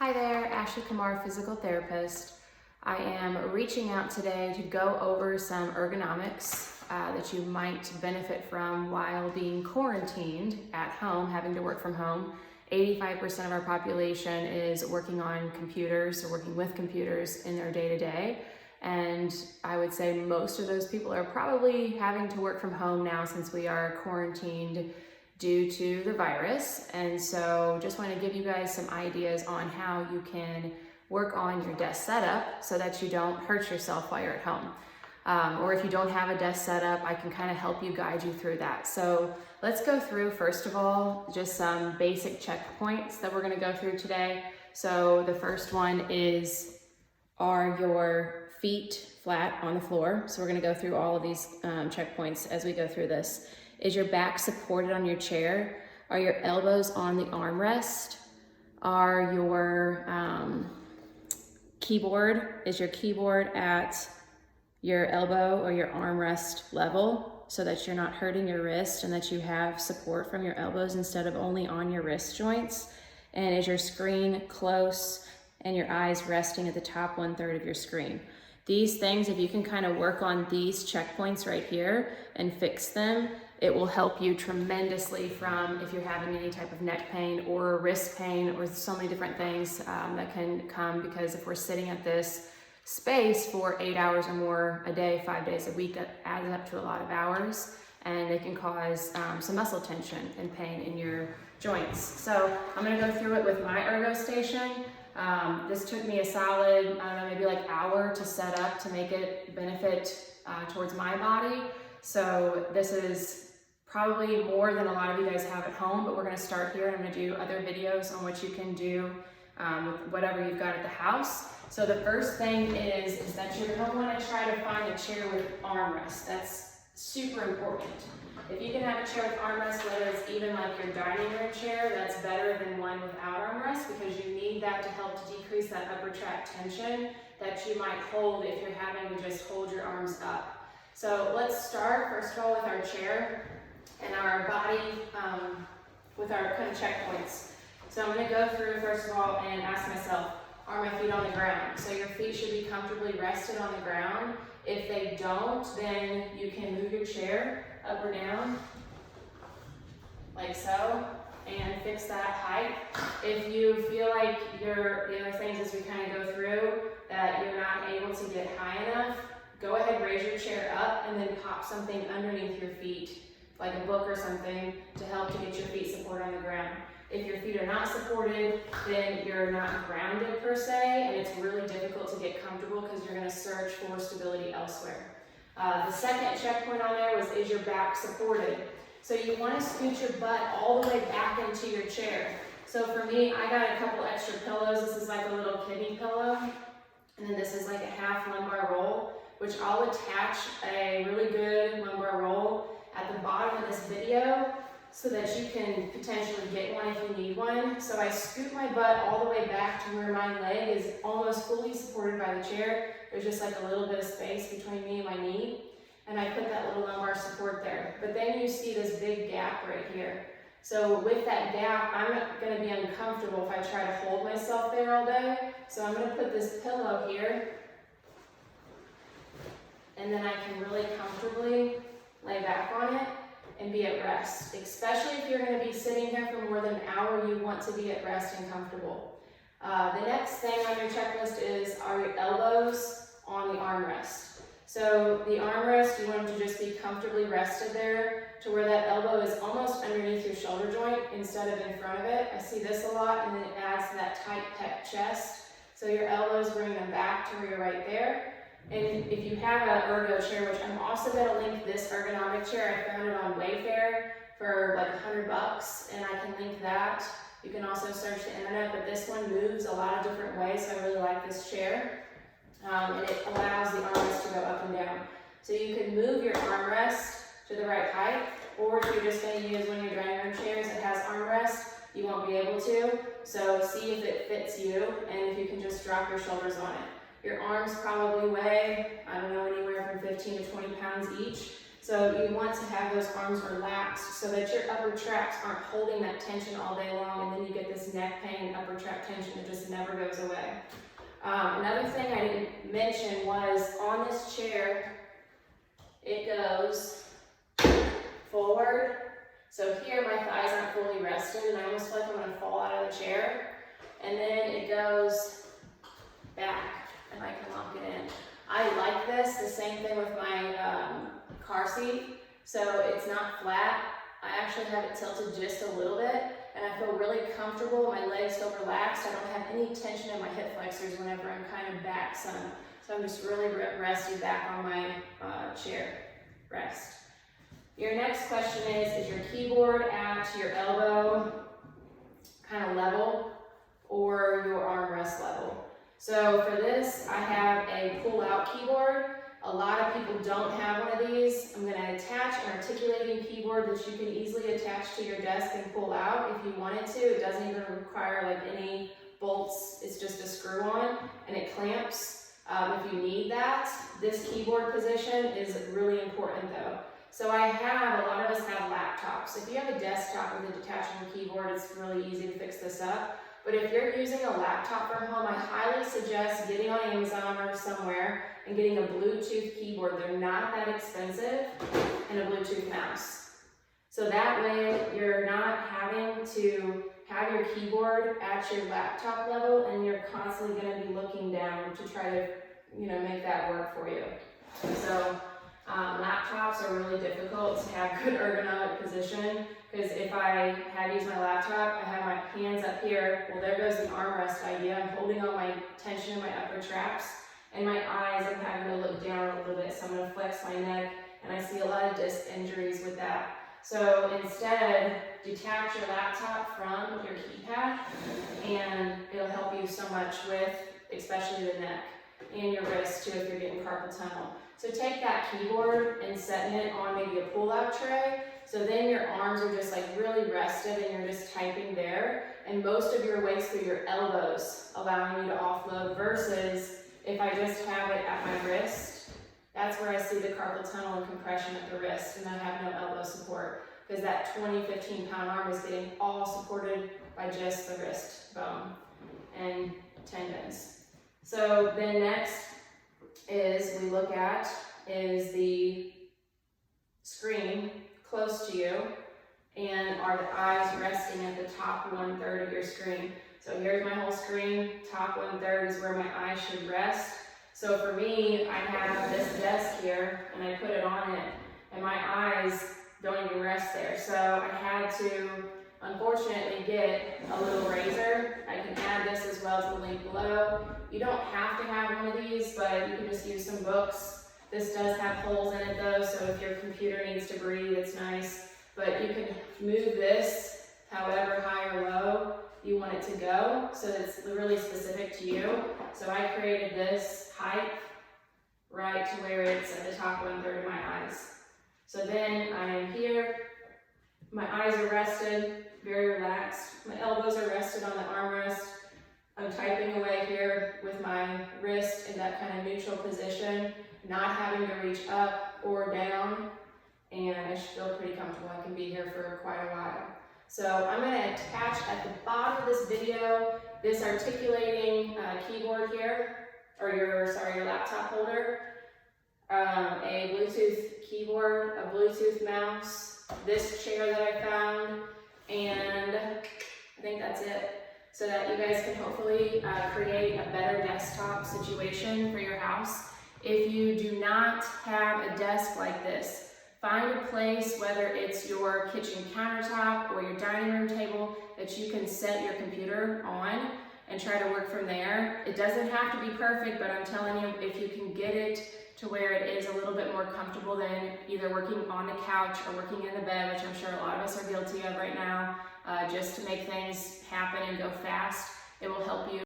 Hi there, Ashley Kumar, physical therapist. I am reaching out today to go over some ergonomics that you might benefit from while being quarantined at home, having to work from home. 85% of our population is working on computers or working with computers in their day-to-day. And I would say most of those people are probably having to work from home now since we are quarantined due to the virus. And so just want to give you guys some ideas on how you can work on your desk setup so that you don't hurt yourself while you're at home. Or if you don't have a desk setup, I can kind of help you, guide you through that. So let's go through, first of all, just some basic checkpoints that we're going to go through today. So the first one is, are your feet flat on the floor? So we're going to go through all of these checkpoints as we go through this. Is your back supported on your chair? Are your elbows on the armrest? Are your is your keyboard at your elbow or your armrest level so that you're not hurting your wrist and that you have support from your elbows instead of only on your wrist joints? And is your screen close and your eyes resting at the top 1/3 of your screen? These things, if you can kind of work on these checkpoints right here and fix them, it will help you tremendously from if you're having any type of neck pain or wrist pain or so many different things that can come, because if we're sitting at this space for 8 hours or more a day, 5 days a week, that adds up to a lot of hours, and it can cause some muscle tension and pain in your joints. So I'm gonna go through it with my Ergo station. This took me a solid, I don't know, maybe like hour to set up to make it benefit towards my body. So this is probably more than a lot of you guys have at home, but we're gonna start here. I'm gonna do other videos on what you can do with whatever you've got at the house. So the first thing is that you're gonna wanna try to find a chair with armrest. That's super important. If you can have a chair with armrest, whether it's even like your dining room chair, that's better than one without armrest, because you need that to help to decrease that upper tract tension that you might hold if you're having to just hold your arms up. So let's start, first of all, with our chair and our body with our kind of checkpoints. So I'm going to go through, first of all, and ask myself, are my feet on the ground? So your feet should be comfortably rested on the ground. If they don't, then you can move your chair up or down, like so, and fix that height. If you feel like the other things as we kind of go through, that you're not able to get high enough, go ahead, raise your chair up, and then pop something underneath your feet, like a book or something, to help to get your feet supported on the ground. If your feet are not supported, then you're not grounded per se, and it's really difficult to get comfortable because you're going to search for stability elsewhere. The second checkpoint on there was, is your back supported? So you want to scoot your butt all the way back into your chair. So for me, I got a couple extra pillows. This is like a little kidney pillow, and then this is like a half lumbar roll, which I'll attach a really good lumbar roll at the bottom of this video so that you can potentially get one if you need one. So I scoot my butt all the way back to where my leg is almost fully supported by the chair. There's just like a little bit of space between me and my knee, and I put that little lumbar support there. But then you see this big gap right here. So with that gap, I'm gonna be uncomfortable if I try to hold myself there all day. So I'm gonna put this pillow here, and then I can really comfortably lay back on it and be at rest. Especially if you're going to be sitting here for more than an hour, you want to be at rest and comfortable. The next thing on your checklist is, are your elbows on the armrest? So the armrest, you want them to just be comfortably rested there to where that elbow is almost underneath your shoulder joint instead of in front of it. I see this a lot, and then it adds to that tight pec chest. So your elbows, bring them back to where you're right there. And if you have an Ergo chair, which I'm also going to link this ergonomic chair, I found it on Wayfair for like $100, and I can link that. You can also search the internet, but this one moves a lot of different ways, so I really like this chair. And it allows the armrest to go up and down. So you can move your armrest to the right height, or if you're just going to use one of your dining room chairs that has armrest, you won't be able to. So see if it fits you, and if you can just drop your shoulders on it. Your arms probably weigh, I don't know, anywhere from 15 to 20 pounds each. So you want to have those arms relaxed so that your upper traps aren't holding that tension all day long, and then you get this neck pain and upper trap tension that just never goes away. Another thing I didn't mention was on this chair, it goes forward. So here my thighs aren't fully rested and I almost feel like I'm gonna fall out of the chair. And then it goes back and I can lock it in. I like this, the same thing with my car seat. So it's not flat. I actually have it tilted just a little bit and I feel really comfortable. My legs feel relaxed. I don't have any tension in my hip flexors whenever I'm kind of back some. So I'm just really rested back on my chair rest. Your next question is your keyboard at your elbow kind of level or your armrest level? So for this, I have a pull-out keyboard. A lot of people don't have one of these. I'm going to attach an articulating keyboard that you can easily attach to your desk and pull out if you wanted to. It doesn't even require like any bolts. It's just a screw on and it clamps if you need that. This keyboard position is really important though. So a lot of us have laptops. If you have a desktop with a detachable keyboard, it's really easy to fix this up. But if you're using a laptop from home, I highly suggest getting on Amazon or somewhere and getting a Bluetooth keyboard. They're not that expensive, and a Bluetooth mouse. So that way you're not having to have your keyboard at your laptop level and you're constantly going to be looking down to try to, make that work for you. So laptops are really difficult to have good ergonomic position, because if I had used my laptop, I have my hands up here. Well, there goes the armrest idea. I'm holding all my tension in my upper traps, and my eyes, I'm having to look down a little bit, so I'm going to flex my neck, and I see a lot of disc injuries with that. So instead, detach your laptop from your keypad, and it'll help you so much with, especially the neck and your wrist too if you're getting carpal tunnel. So take that keyboard and setting it on maybe a pull-out tray, so then your arms are just like really rested and you're just typing there, and most of your weight's through your elbows, allowing you to offload, versus if I just have it at my wrist, that's where I see the carpal tunnel and compression at the wrist, and I have no elbow support, because that 15 pound arm is getting all supported by just the wrist bone and tendons. So then next we look at the screen close to you, and are the eyes resting at the top 1/3 of your screen. So here's my whole screen, top 1/3 is where my eyes should rest. So for me, I have this desk here and I put it on it and my eyes don't even rest there. So I had to unfortunately get a little razor. I can add this as well as the link below. You don't have to have one of these, but you can just use some books. This does have holes in it though, so if your computer needs to breathe, it's nice. But you can move this however high or low you want it to go, so it's really specific to you. So I created this height right to where it's at the top 1/3 of my eyes. So then I am here, my eyes are rested, very relaxed. My elbows are rested on the armrest. I'm typing away here with my wrist in that kind of neutral position, not having to reach up or down, and I should feel pretty comfortable. I can be here for quite a while. So I'm going to attach at the bottom of this video this articulating keyboard here, or your laptop holder, a Bluetooth keyboard, a Bluetooth mouse, this chair that I found, and I think that's it. So that you guys can hopefully create a better desktop situation for your house. If you do not have a desk like this, find a place, whether it's your kitchen countertop or your dining room table, that you can set your computer on and try to work from there. It doesn't have to be perfect, but I'm telling you, if you can get it to where it is a little bit more comfortable than either working on the couch or working in the bed, which I'm sure a lot of us are guilty of right now, just to make things happen and go fast, it will help you